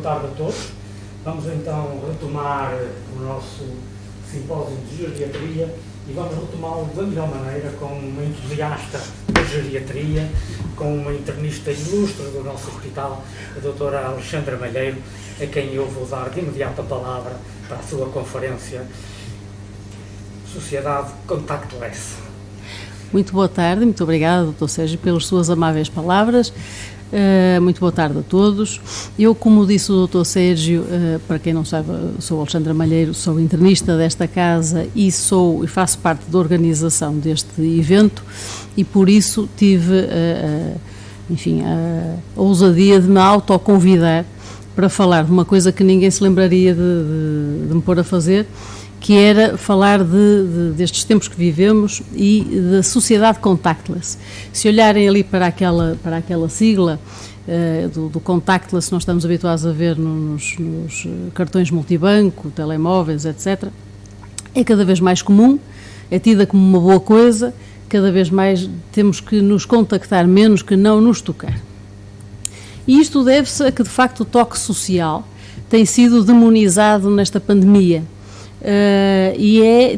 tarde a todos. Vamos então retomar o nosso simpósio de geriatria e vamos retomá-lo da melhor maneira com uma entusiasta da geriatria, com uma internista ilustre do nosso hospital, a doutora Alexandra Malheiro, a quem eu vou dar de imediato a palavra para a sua conferência Sociedade Contactless. Muito boa tarde, muito obrigada, Dr. Sérgio, pelas suas amáveis palavras. Muito boa tarde a todos. Eu, como disse o Dr. Sérgio, para quem não sabe, sou Alexandra Malheiro, sou internista desta casa e faço parte da organização deste evento e por isso tive, a ousadia de me autoconvidar para falar de uma coisa que ninguém se lembraria de me pôr a fazer, que era falar destes tempos que vivemos e da sociedade contactless. Se olharem ali para aquela sigla do contactless, nós estamos habituados a ver nos cartões multibanco, telemóveis, etc., é cada vez mais comum, é tida como uma boa coisa, cada vez mais temos que nos contactar menos que não nos tocar. E isto deve-se a que, de facto, o toque social tem sido demonizado nesta pandemia.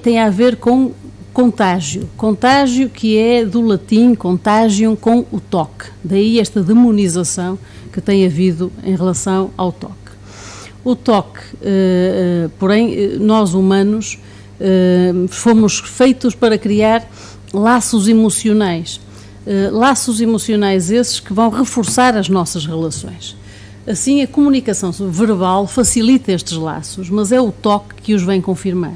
Tem a ver com contágio que é do latim contagium, com o toque, daí esta demonização que tem havido em relação ao toque. O toque, porém, nós humanos fomos feitos para criar laços emocionais esses que vão reforçar as nossas relações. Assim, a comunicação verbal facilita estes laços, mas é o toque que os vem confirmar.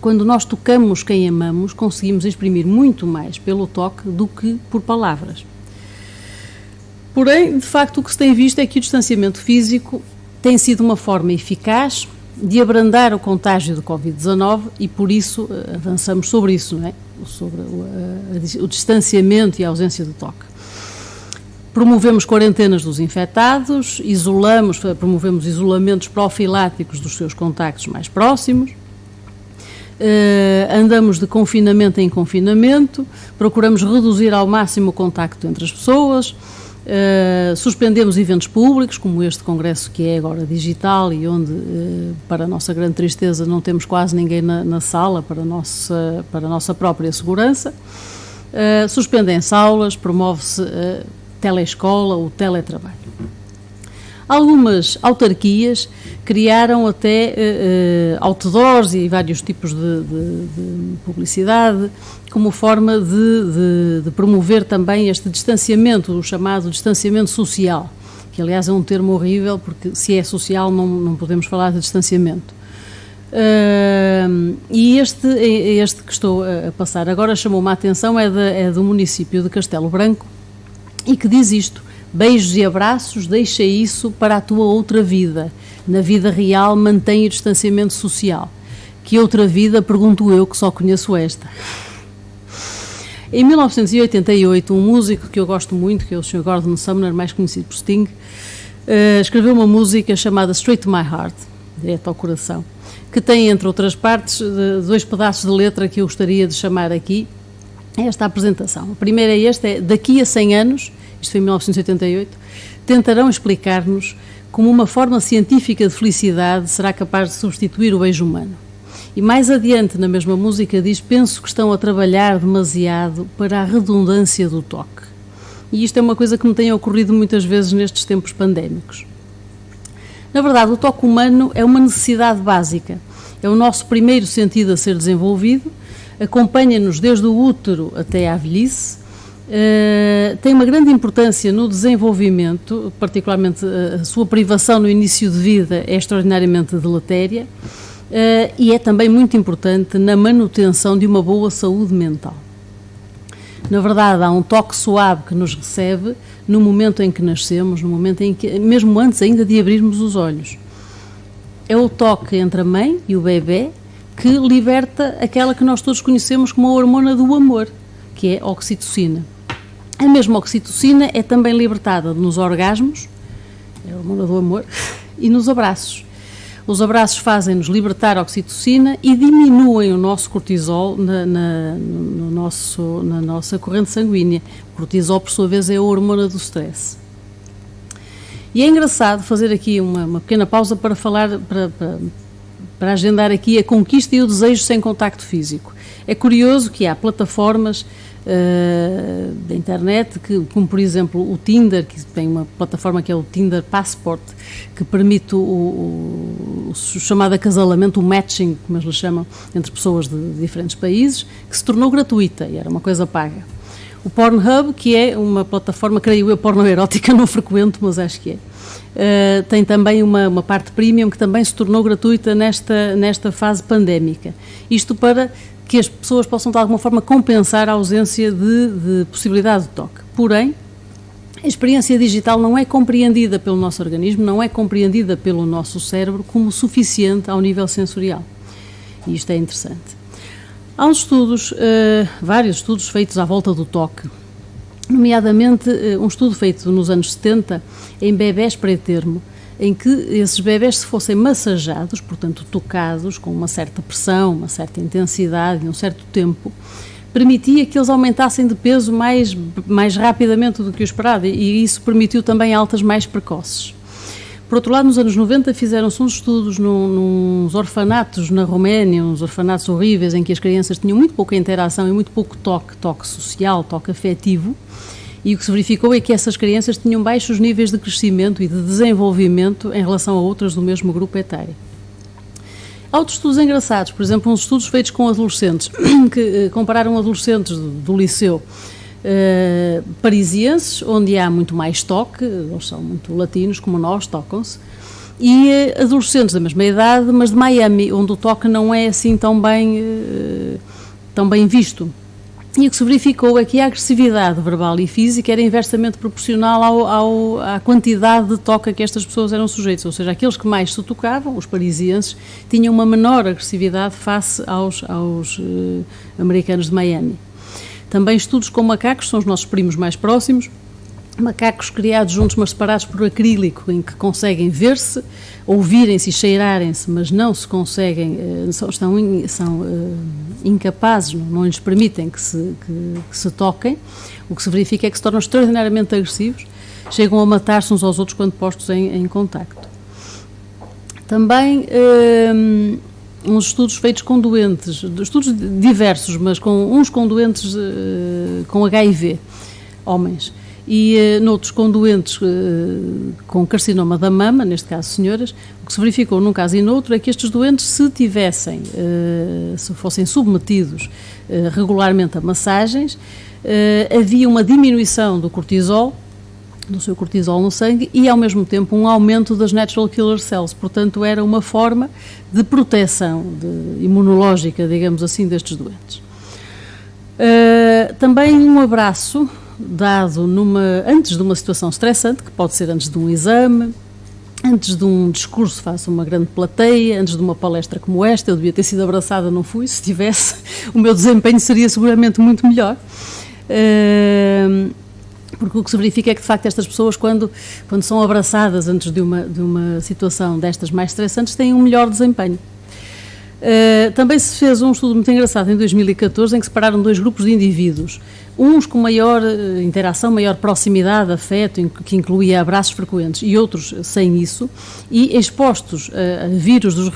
Quando nós tocamos quem amamos, conseguimos exprimir muito mais pelo toque do que por palavras. Porém, de facto, o que se tem visto é que o distanciamento físico tem sido uma forma eficaz de abrandar o contágio do Covid-19 e, por isso, avançamos sobre isso, não é? Sobre o distanciamento e a ausência do toque. Promovemos quarentenas dos infectados, promovemos isolamentos profiláticos dos seus contactos mais próximos, andamos de confinamento em confinamento, procuramos reduzir ao máximo o contacto entre as pessoas, suspendemos eventos públicos, como este congresso que é agora digital e onde, para a nossa grande tristeza, não temos quase ninguém na sala para a nossa própria segurança, suspendem-se aulas, promove-se teleescola, o teletrabalho. Algumas autarquias criaram até outdoors e vários tipos de publicidade como forma de promover também este distanciamento, o chamado distanciamento social, que aliás é um termo horrível porque se é social não podemos falar de distanciamento. E este que estou a passar agora chamou-me a atenção, é do município de Castelo Branco, e que diz isto: beijos e abraços, deixa isso para a tua outra vida. Na vida real, mantém o distanciamento social. Que outra vida, pergunto eu, que só conheço esta. Em 1988, um músico que eu gosto muito, que é o Sr. Gordon Sumner, mais conhecido por Sting, escreveu uma música chamada Straight to My Heart, direto ao coração, que tem, entre outras partes, dois pedaços de letra que eu gostaria de chamar aqui esta apresentação. A primeira é daqui a 100 anos, isto foi em 1988, tentarão explicar-nos como uma forma científica de felicidade será capaz de substituir o beijo humano. E mais adiante, na mesma música, diz: penso que estão a trabalhar demasiado para a redundância do toque. E isto é uma coisa que me tem ocorrido muitas vezes nestes tempos pandémicos. Na verdade, o toque humano é uma necessidade básica. É o nosso primeiro sentido a ser desenvolvido, acompanha-nos desde o útero até à velhice, tem uma grande importância no desenvolvimento, particularmente a sua privação no início de vida é extraordinariamente deletéria, e é também muito importante na manutenção de uma boa saúde mental. Na verdade, há um toque suave que nos recebe no momento em que nascemos, no momento em que, mesmo antes ainda de abrirmos os olhos. É o toque entre a mãe e o bebê que liberta aquela que nós todos conhecemos como a hormona do amor, que é a oxitocina. A mesma oxitocina é também libertada nos orgasmos, é a hormona do amor, e nos abraços. Os abraços fazem-nos libertar a oxitocina e diminuem o nosso cortisol na nossa corrente sanguínea. O cortisol, por sua vez, é a hormona do stress. E é engraçado fazer aqui uma pequena pausa para falar, para agendar aqui a conquista e o desejo sem contacto físico. É curioso que há plataformas da internet, como por exemplo o Tinder, que tem uma plataforma que é o Tinder Passport, que permite o chamado acasalamento, o matching, como eles lhe chamam, entre pessoas de diferentes países, que se tornou gratuita e era uma coisa paga. O Pornhub, que é uma plataforma, creio eu, porno erótica, não frequento, mas acho que é. Tem também uma parte premium que também se tornou gratuita nesta fase pandémica. Isto para que as pessoas possam de alguma forma compensar a ausência de possibilidade de toque. Porém, a experiência digital não é compreendida pelo nosso organismo, não é compreendida pelo nosso cérebro como suficiente ao nível sensorial. E isto é interessante. Há uns estudos, vários estudos feitos à volta do toque, nomeadamente um estudo feito nos anos 70 em bebés pré-termo, em que esses bebés, se fossem massajados, portanto tocados com uma certa pressão, uma certa intensidade e um certo tempo, permitia que eles aumentassem de peso mais rapidamente do que o esperado, e isso permitiu também altas mais precoces. Por outro lado, nos anos 90 fizeram-se uns estudos nos orfanatos na Roménia, uns orfanatos horríveis em que as crianças tinham muito pouca interação e muito pouco toque social, toque afetivo, e o que se verificou é que essas crianças tinham baixos níveis de crescimento e de desenvolvimento em relação a outras do mesmo grupo etário. Há outros estudos engraçados, por exemplo, uns estudos feitos com adolescentes, que compararam adolescentes do liceu parisienses, onde há muito mais toque, eles são muito latinos, como nós, tocam-se, e adolescentes da mesma idade, mas de Miami, onde o toque não é assim tão bem visto. E o que se verificou é que a agressividade verbal e física era inversamente proporcional à quantidade de toque a que estas pessoas eram sujeitas, ou seja, aqueles que mais se tocavam, os parisienses, tinham uma menor agressividade face aos americanos de Miami. Também estudos com macacos, são os nossos primos mais próximos, macacos criados juntos mas separados por acrílico, em que conseguem ver-se, ouvirem-se e cheirarem-se, mas não se conseguem, são incapazes, não lhes permitem que se toquem. O que se verifica é que se tornam extraordinariamente agressivos, chegam a matar-se uns aos outros quando postos em contacto. Também uns estudos feitos com doentes, estudos diversos, mas uns com doentes com HIV, homens, e noutros com doentes com carcinoma da mama, neste caso senhoras. O que se verificou num caso e noutro é que estes doentes, se fossem submetidos regularmente a massagens, havia uma diminuição do seu cortisol no sangue e, ao mesmo tempo, um aumento das natural killer cells. Portanto, era uma forma de proteção imunológica, digamos assim, destes doentes. Também um abraço dado antes de uma situação estressante, que pode ser antes de um exame, antes de um discurso face a uma grande plateia, antes de uma palestra como esta. Eu devia ter sido abraçada, não fui. Se tivesse, o meu desempenho seria seguramente muito melhor. Porque o que se verifica é que, de facto, estas pessoas, quando são abraçadas antes de uma situação destas mais estressantes, têm um melhor desempenho. Também se fez um estudo muito engraçado em 2014, em que separaram dois grupos de indivíduos, uns com maior interação, maior proximidade, afeto, que incluía abraços frequentes, e outros sem isso, e expostos a vírus dos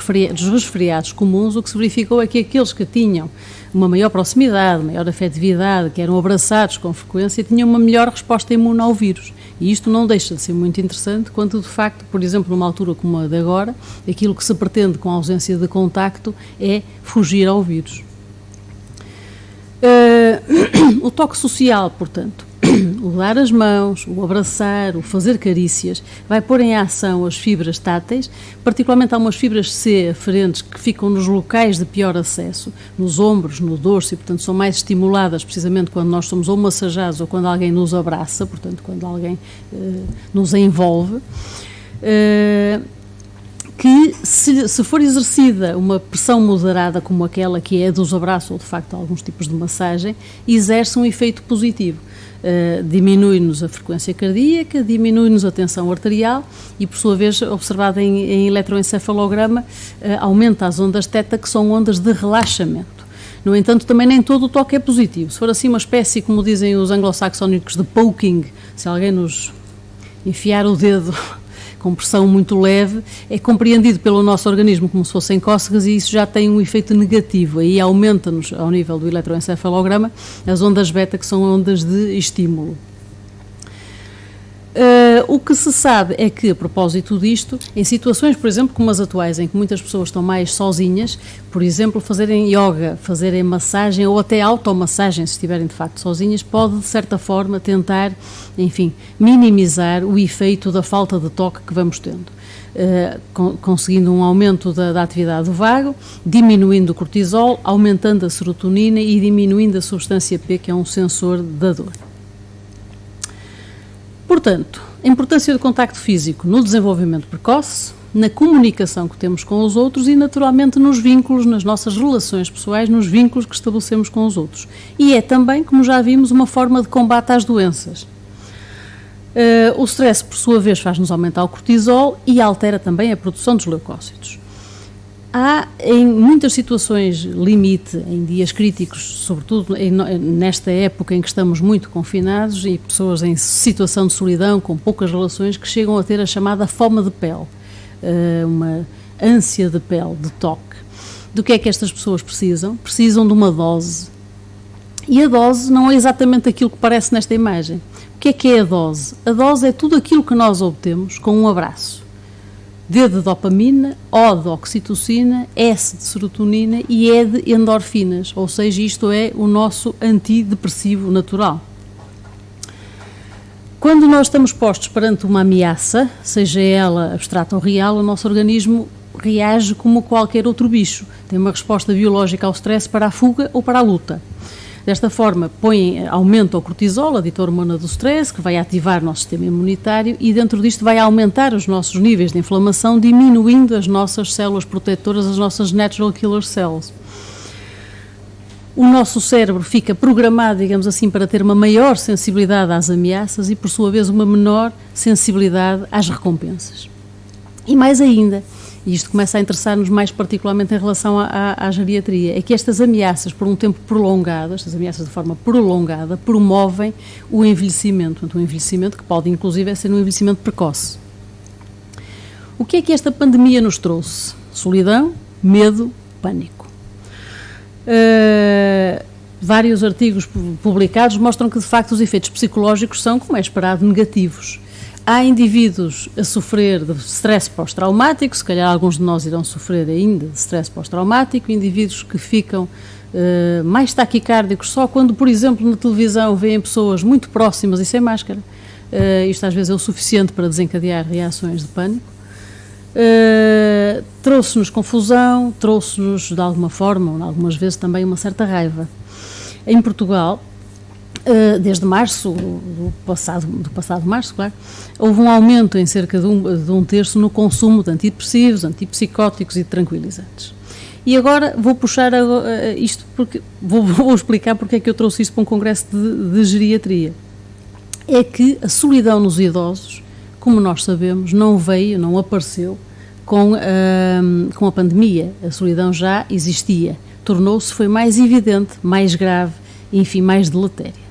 resfriados comuns. O que se verificou é que aqueles que tinham uma maior proximidade, maior afetividade, que eram abraçados com frequência, tinham uma melhor resposta imune ao vírus. E isto não deixa de ser muito interessante quando, de facto, por exemplo, numa altura como a de agora, aquilo que se pretende com a ausência de contacto é fugir ao vírus. O toque social, portanto, o dar as mãos, o abraçar, o fazer carícias, vai pôr em ação as fibras táteis, particularmente há umas fibras C aferentes que ficam nos locais de pior acesso, nos ombros, no dorso, e portanto são mais estimuladas precisamente quando nós somos ou massajados ou quando alguém nos abraça, portanto quando alguém nos envolve. Que se for exercida uma pressão moderada como aquela que é dos abraços ou de facto alguns tipos de massagem, exerce um efeito positivo. Diminui-nos a frequência cardíaca, diminui-nos a tensão arterial e, por sua vez, observado em eletroencefalograma, aumenta as ondas θ, que são ondas de relaxamento. No entanto, também nem todo o toque é positivo. Se for assim uma espécie, como dizem os anglo-saxónicos, de poking, se alguém nos enfiar o dedo com pressão muito leve, é compreendido pelo nosso organismo como se fossem cócegas e isso já tem um efeito negativo. Aí aumenta-nos, ao nível do eletroencefalograma, as ondas beta, que são ondas de estímulo. O que se sabe é que, a propósito disto, em situações, por exemplo, como as atuais, em que muitas pessoas estão mais sozinhas, por exemplo, fazerem yoga, fazerem massagem ou até automassagem, se estiverem de facto sozinhas, pode, de certa forma, tentar, enfim, minimizar o efeito da falta de toque que vamos tendo. Conseguindo um aumento da atividade do vago, diminuindo o cortisol, aumentando a serotonina e diminuindo a substância P, que é um sensor da dor. Portanto, a importância do contacto físico no desenvolvimento precoce, na comunicação que temos com os outros e, naturalmente, nos vínculos, nas nossas relações pessoais, nos vínculos que estabelecemos com os outros. E é também, como já vimos, uma forma de combate às doenças. O stress, por sua vez, faz-nos aumentar o cortisol e altera também a produção dos leucócitos. Há, em muitas situações limite, em dias críticos, sobretudo nesta época em que estamos muito confinados e pessoas em situação de solidão, com poucas relações, que chegam a ter a chamada fome de pele, uma ânsia de pele, de toque. Do que é que estas pessoas precisam? Precisam de uma dose. E a dose não é exatamente aquilo que parece nesta imagem. O que é a dose? A dose é tudo aquilo que nós obtemos com um abraço. D de dopamina, O de oxitocina, S de serotonina e E de endorfinas, ou seja, isto é o nosso antidepressivo natural. Quando nós estamos postos perante uma ameaça, seja ela abstrata ou real, o nosso organismo reage como qualquer outro bicho. Tem uma resposta biológica ao stress para a fuga ou para a luta. Desta forma, aumenta o cortisol, a dita hormona do stress, que vai ativar o nosso sistema imunitário e dentro disto vai aumentar os nossos níveis de inflamação, diminuindo as nossas células protetoras, as nossas natural killer cells. O nosso cérebro fica programado, digamos assim, para ter uma maior sensibilidade às ameaças e, por sua vez, uma menor sensibilidade às recompensas. E mais ainda, e isto começa a interessar-nos mais particularmente em relação à geriatria, é que estas ameaças por um tempo prolongado, estas ameaças de forma prolongada, promovem o envelhecimento, um envelhecimento que pode inclusive ser um envelhecimento precoce. O que é que esta pandemia nos trouxe? Solidão, medo, pânico. Vários artigos publicados mostram que de facto os efeitos psicológicos são, como é esperado, negativos. Há indivíduos a sofrer de stress pós-traumático, se calhar alguns de nós irão sofrer ainda de stress pós-traumático, indivíduos que ficam mais taquicárdicos só quando, por exemplo, na televisão veem pessoas muito próximas e sem máscara. Isto às vezes é o suficiente para desencadear reações de pânico. Trouxe-nos confusão, trouxe-nos de alguma forma, ou algumas vezes também uma certa raiva. Em Portugal, desde março, do passado março, claro, houve um aumento em cerca de um terço no consumo de antidepressivos, antipsicóticos e de tranquilizantes. E agora vou puxar isto, porque vou explicar porque é que eu trouxe isto para um congresso de geriatria. É que a solidão nos idosos, como nós sabemos, não apareceu com a pandemia. A solidão já existia, foi mais evidente, mais grave, enfim, mais deletéria.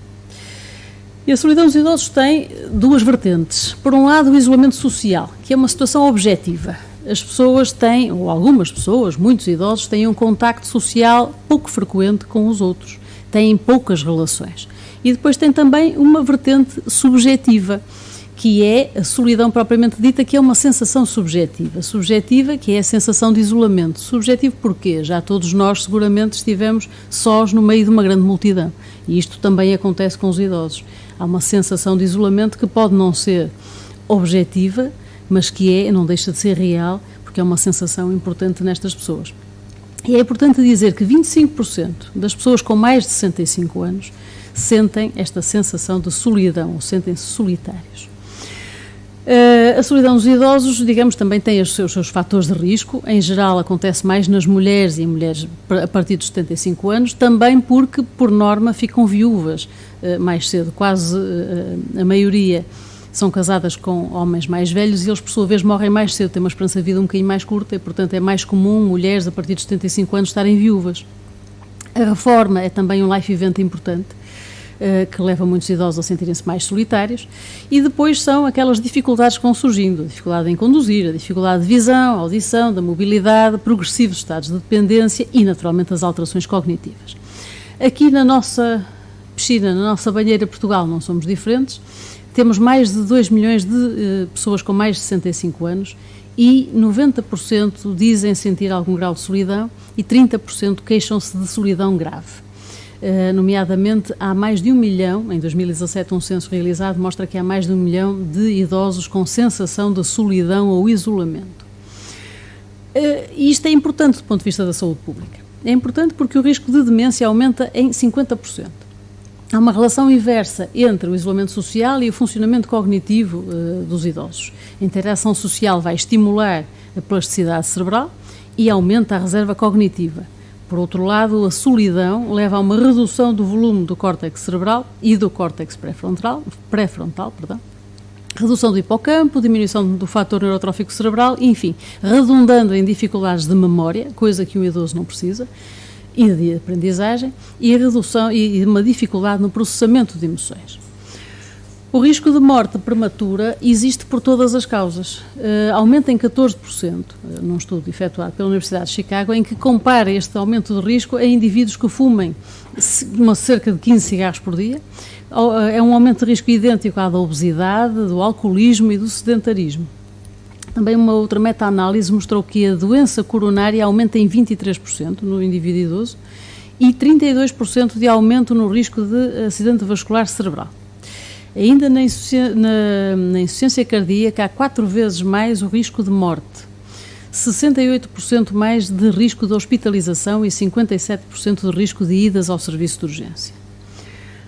E a solidão dos idosos tem duas vertentes. Por um lado, o isolamento social, que é uma situação objetiva. As pessoas têm, ou algumas pessoas, muitos idosos, têm um contacto social pouco frequente com os outros, têm poucas relações. E depois tem também uma vertente subjetiva, que é a solidão propriamente dita, que é uma sensação subjetiva. Subjetiva, que é a sensação de isolamento. Subjetivo porquê? Já todos nós seguramente estivemos sós no meio de uma grande multidão. E isto também acontece com os idosos. Há uma sensação de isolamento que pode não ser objetiva, mas que não deixa de ser real, porque é uma sensação importante nestas pessoas. E é importante dizer que 25% das pessoas com mais de 65 anos sentem esta sensação de solidão, ou sentem-se solitários. A solidão dos idosos, digamos, também tem os seus fatores de risco. Em geral, acontece mais nas mulheres e em mulheres a partir dos 75 anos, também porque, por norma, ficam viúvas mais cedo. Quase a maioria são casadas com homens mais velhos e eles, por sua vez, morrem mais cedo, têm uma esperança de vida um bocadinho mais curta e, portanto, é mais comum mulheres a partir dos 75 anos estarem viúvas. A reforma é também um life event importante. que leva muitos idosos a sentirem-se mais solitários, e depois são aquelas dificuldades que vão surgindo, a dificuldade em conduzir, a dificuldade de visão, audição, da mobilidade, progressivos estados de dependência e, naturalmente, as alterações cognitivas. Aqui na nossa piscina, na nossa banheira Portugal, não somos diferentes, temos mais de 2 milhões de pessoas com mais de 65 anos e 90% dizem sentir algum grau de solidão e 30% queixam-se de solidão grave. Nomeadamente, há mais de 1 milhão, em 2017 um censo realizado mostra que há mais de 1 milhão de idosos com sensação de solidão ou isolamento. E isto é importante do ponto de vista da saúde pública. É importante porque o risco de demência aumenta em 50%. Há uma relação inversa entre o isolamento social e o funcionamento cognitivo dos idosos. A interação social vai estimular a plasticidade cerebral e aumenta a reserva cognitiva. Por outro lado, a solidão leva a uma redução do volume do córtex cerebral e do córtex pré-frontal, redução do hipocampo, diminuição do fator neurotrófico cerebral, enfim, redundando em dificuldades de memória, coisa que um idoso não precisa, e de aprendizagem, e a redução e uma dificuldade no processamento de emoções. O risco de morte prematura existe por todas as causas. Aumenta em 14%, num estudo efetuado pela Universidade de Chicago, em que compara este aumento de risco a indivíduos que fumem cerca de 15 cigarros por dia. É um aumento de risco idêntico à da obesidade, do alcoolismo e do sedentarismo. Também uma outra meta-análise mostrou que a doença coronária aumenta em 23% no indivíduo idoso e 32% de aumento no risco de acidente vascular cerebral. Ainda na insuficiência cardíaca há 4 vezes mais o risco de morte, 68% mais de risco de hospitalização e 57% de risco de idas ao serviço de urgência.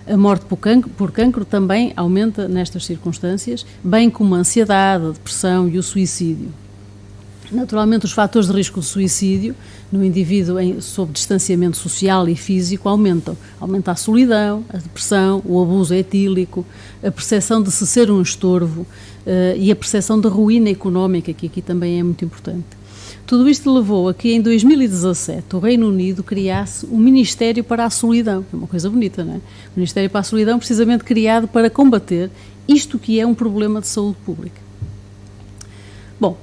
A morte por cancro também aumenta nestas circunstâncias, bem como a ansiedade, a depressão e o suicídio. Naturalmente, os fatores de risco de suicídio no indivíduo sob distanciamento social e físico aumentam. Aumenta a solidão, a depressão, o abuso etílico, a percepção de se ser um estorvo e a percepção de ruína económica, que aqui também é muito importante. Tudo isto levou a que em 2017 o Reino Unido criasse o Ministério para a Solidão, que é uma coisa bonita, não é? O Ministério para a Solidão precisamente criado para combater isto que é um problema de saúde pública. Bom,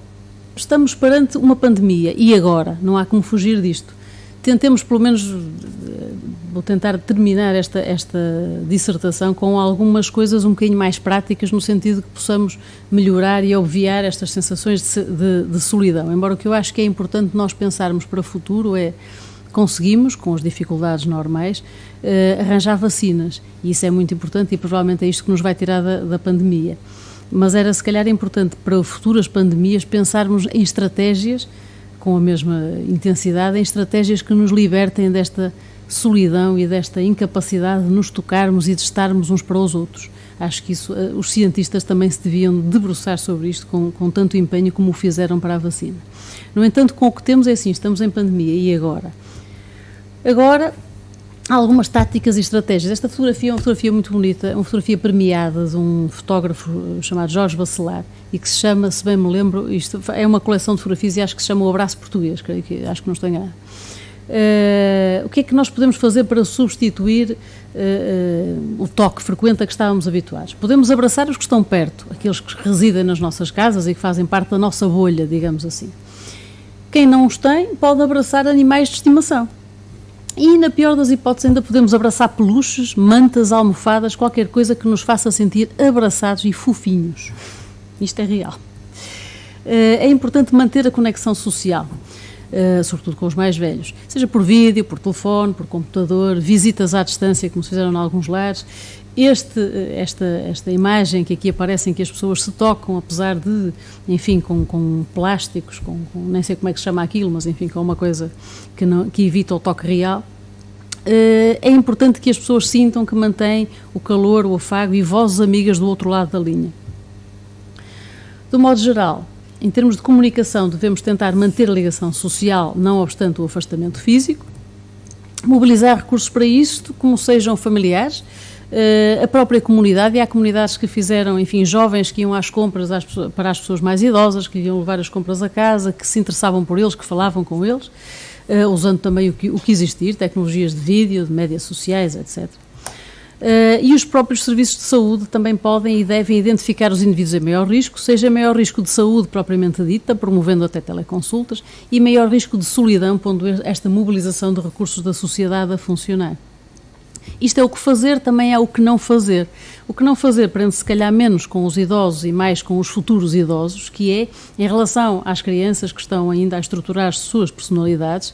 estamos perante uma pandemia e agora? Não há como fugir disto. Tentemos, pelo menos, vou tentar terminar esta dissertação com algumas coisas um bocadinho mais práticas, no sentido de que possamos melhorar e obviar estas sensações de solidão. Embora o que eu acho que é importante nós pensarmos para o futuro é conseguimos, com as dificuldades normais, arranjar vacinas. E isso é muito importante e provavelmente é isto que nos vai tirar da pandemia. Mas era se calhar importante para futuras pandemias pensarmos em estratégias com a mesma intensidade, em estratégias que nos libertem desta solidão e desta incapacidade de nos tocarmos e de estarmos uns para os outros. Acho que isso, os cientistas também se deviam debruçar sobre isto com tanto empenho como o fizeram para a vacina. No entanto, com o que temos é assim, estamos em pandemia, e agora? Agora, há algumas táticas e estratégias. Esta fotografia é uma fotografia muito bonita, uma fotografia premiada de um fotógrafo chamado Jorge Bacelar e que se chama, se bem me lembro, isto é uma coleção de fotografias e acho que se chama O Abraço Português, acho que não estou enganado. O que é que nós podemos fazer para substituir o toque frequente a que estávamos habituados? Podemos abraçar os que estão perto, aqueles que residem nas nossas casas e que fazem parte da nossa bolha, digamos assim. Quem não os tem pode abraçar animais de estimação. E, na pior das hipóteses, ainda podemos abraçar peluches, mantas, almofadas, qualquer coisa que nos faça sentir abraçados e fofinhos. Isto é real. É importante manter a conexão social, sobretudo com os mais velhos, seja por vídeo, por telefone, por computador, visitas à distância, como se fizeram em alguns lares. Esta imagem que aqui aparece em que as pessoas se tocam, apesar de, enfim, com plásticos, nem sei como é que se chama aquilo, mas enfim, com uma coisa que evita o toque real, é importante que as pessoas sintam que mantêm o calor, o afago e vozes amigas do outro lado da linha. De modo geral, em termos de comunicação, devemos tentar manter a ligação social, não obstante o afastamento físico, mobilizar recursos para isto, como sejam familiares, a própria comunidade, e há comunidades que fizeram, enfim, jovens que iam às compras para as pessoas mais idosas, que iam levar as compras a casa, que se interessavam por eles, que falavam com eles, usando também o que existir, tecnologias de vídeo, de médias sociais, etc. E os próprios serviços de saúde também podem e devem identificar os indivíduos em maior risco, seja maior risco de saúde propriamente dita, promovendo até teleconsultas, e maior risco de solidão, pondo esta mobilização de recursos da sociedade a funcionar. Isto é o que fazer, também é o que não fazer. O que não fazer prende-se, se calhar, menos com os idosos e mais com os futuros idosos, que é, em relação às crianças que estão ainda a estruturar suas personalidades,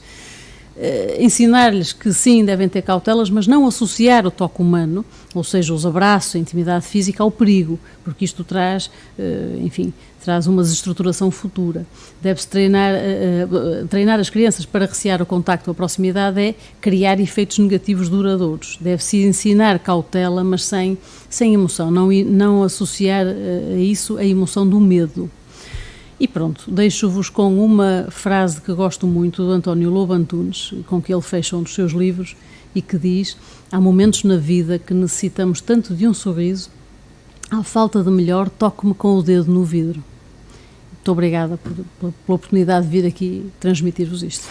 ensinar-lhes que sim, devem ter cautelas, mas não associar o toque humano, ou seja, os abraços, a intimidade física, ao perigo, porque isto traz, traz uma desestruturação futura. Deve-se treinar as crianças para recear o contacto, a proximidade é criar efeitos negativos duradouros. Deve-se ensinar cautela, mas sem emoção, não associar a isso a emoção do medo. E pronto, deixo-vos com uma frase que gosto muito do António Lobo Antunes, com que ele fecha um dos seus livros e que diz: há momentos na vida que necessitamos tanto de um sorriso, à falta de melhor, toque-me com o dedo no vidro. Muito obrigada pela oportunidade de vir aqui transmitir-vos isto.